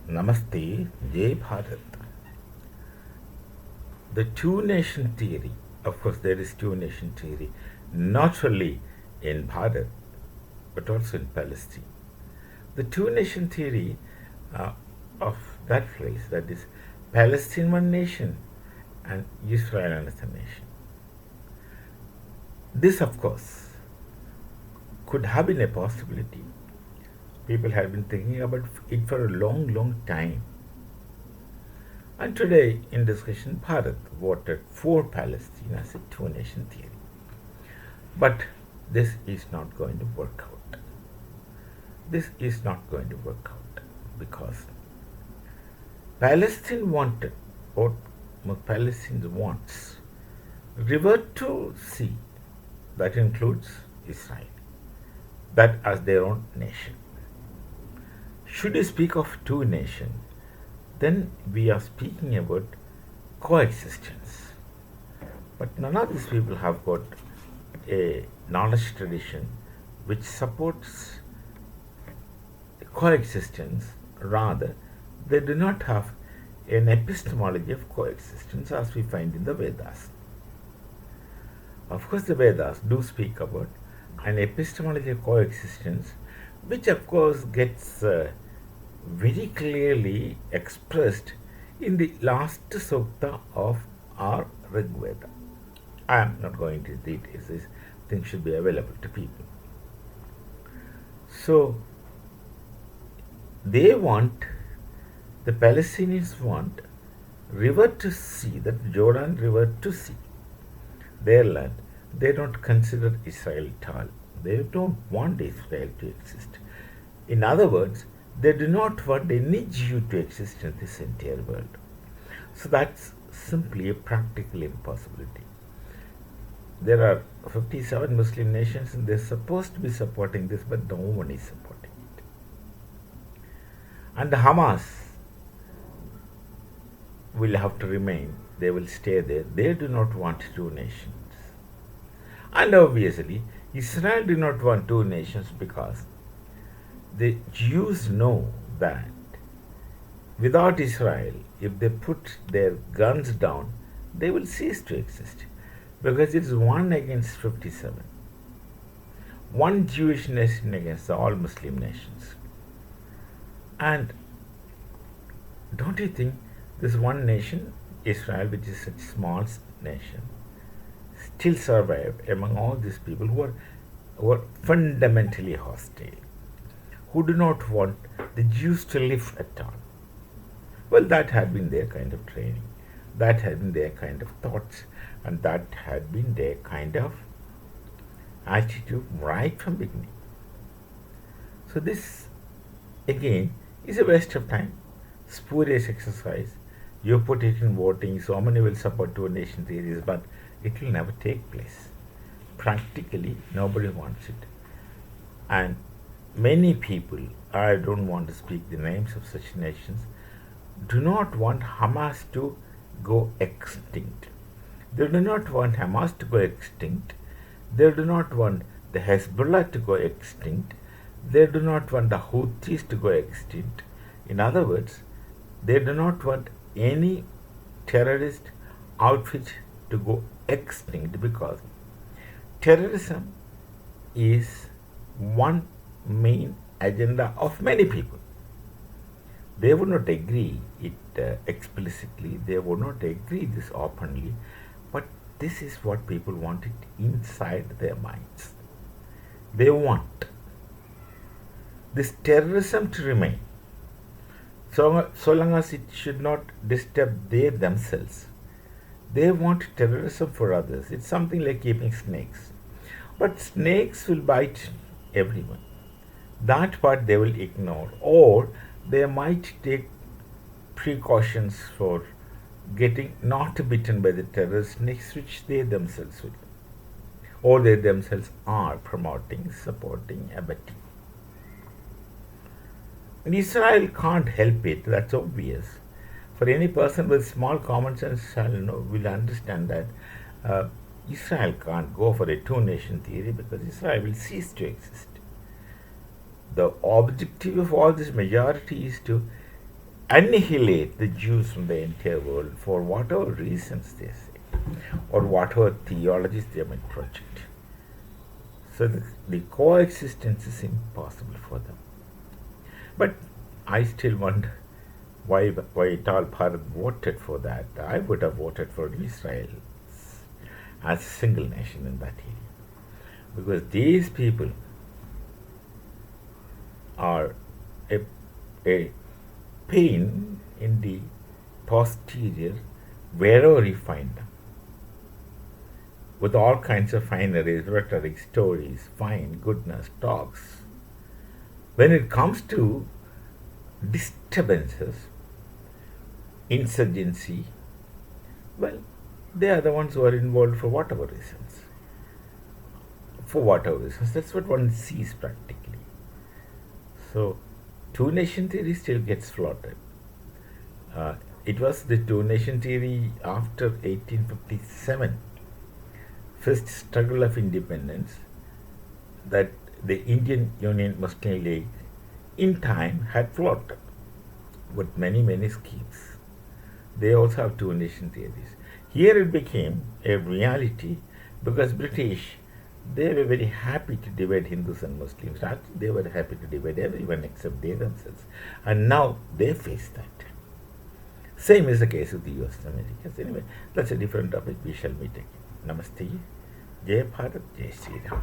Namaste, Jai Bharat. The two-nation theory, of course, there is two-nation theory, not only in Bharat, but also in Palestine. The two-nation theory of that phrase, that is, Palestine one nation and Israel another nation. This, of course, could have been a possibility. People have been thinking about it for a long, long time. And today, in discussion, Bharat voted for Palestine as a two-nation theory. But this is not going to work out. This is not going to work out because Palestine wanted, what Palestine wants, river to sea, that includes Israel, that as their own nation. Should you speak of two nations, then we are speaking about coexistence. But none of these people have got a knowledge tradition which supports coexistence. Rather, they do not have an epistemology of coexistence as we find in the Vedas. Of course, the Vedas do speak about an epistemology of coexistence, which of course gets very clearly expressed in the last sukta of our Rig Veda. I am not going into details, these things should be available to people. So, they want, the Palestinians want river to sea, that Jordan river to sea, their land. They don't consider Israel at all. They don't want Israel to exist. In other words, they do not want any Jew to exist in this entire world. So that's simply a practical impossibility. There are 57 Muslim nations and they're supposed to be supporting this, but no one is supporting it. And Hamas will have to remain, they will stay there. They do not want two nations. And obviously, Israel do not want two nations because the Jews know that without Israel, if they put their guns down, they will cease to exist because it is one against 57. One Jewish nation against all Muslim nations. And don't you think this one nation, Israel, which is such a small nation, still survived among all these people who are fundamentally hostile, who do not want the Jews to live at all? Well, that had been their kind of training, that had been their kind of thoughts, and that had been their kind of attitude right from beginning. So this, again, is a waste of time, spurious exercise. You put it in voting, so many will support two nation theories, but it will never take place. Practically, nobody wants it. And many people, I don't want to speak the names of such nations, do not want Hamas to go extinct. They do not want Hamas to go extinct. They do not want the Hezbollah to go extinct. They do not want the Houthis to go extinct. In other words, they do not want any terrorist outfit to go extinct because terrorism is one main agenda of many people. They would not agree it explicitly, they would not agree this openly, but this is what people want it inside their minds. They want this terrorism to remain, so long as it should not disturb they themselves. They want terrorism for others. It's something like keeping snakes. But snakes will bite everyone. That part they will ignore, or they might take precautions for getting not bitten by the terror snakes which they themselves will, or they themselves are promoting, supporting, abetting. And Israel can't help it, that's obvious. For any person with small common sense will understand that Israel can't go for a two-nation theory because Israel will cease to exist. The objective of all this majority is to annihilate the Jews from the entire world for whatever reasons they say, or whatever theologies they might project. So the coexistence is impossible for them. But I still wonder why Tal Bharat voted for that. I would have voted for Israel as a single nation in that area. Because these people are a pain in the posterior wherever you find them. With all kinds of fineries, rhetoric, stories, fine, goodness, talks. When it comes to disturbances, insurgency, well, they are the ones who are involved for whatever reasons. For whatever reasons. That's what one sees practically. So, two-nation theory still gets floated. It was the two-nation theory after 1857, first struggle of independence, that the Indian Union Muslim League in time had floated with many schemes. They also have two-nation theories. Here it became a reality because British, they were very happy to divide Hindus and Muslims. Actually, they were happy to divide everyone except they themselves. And now they face that. Same is the case with the US Americans. Anyway, that's a different topic. We shall meet again. Namaste. Jai Bharat, Jai Sri Ram.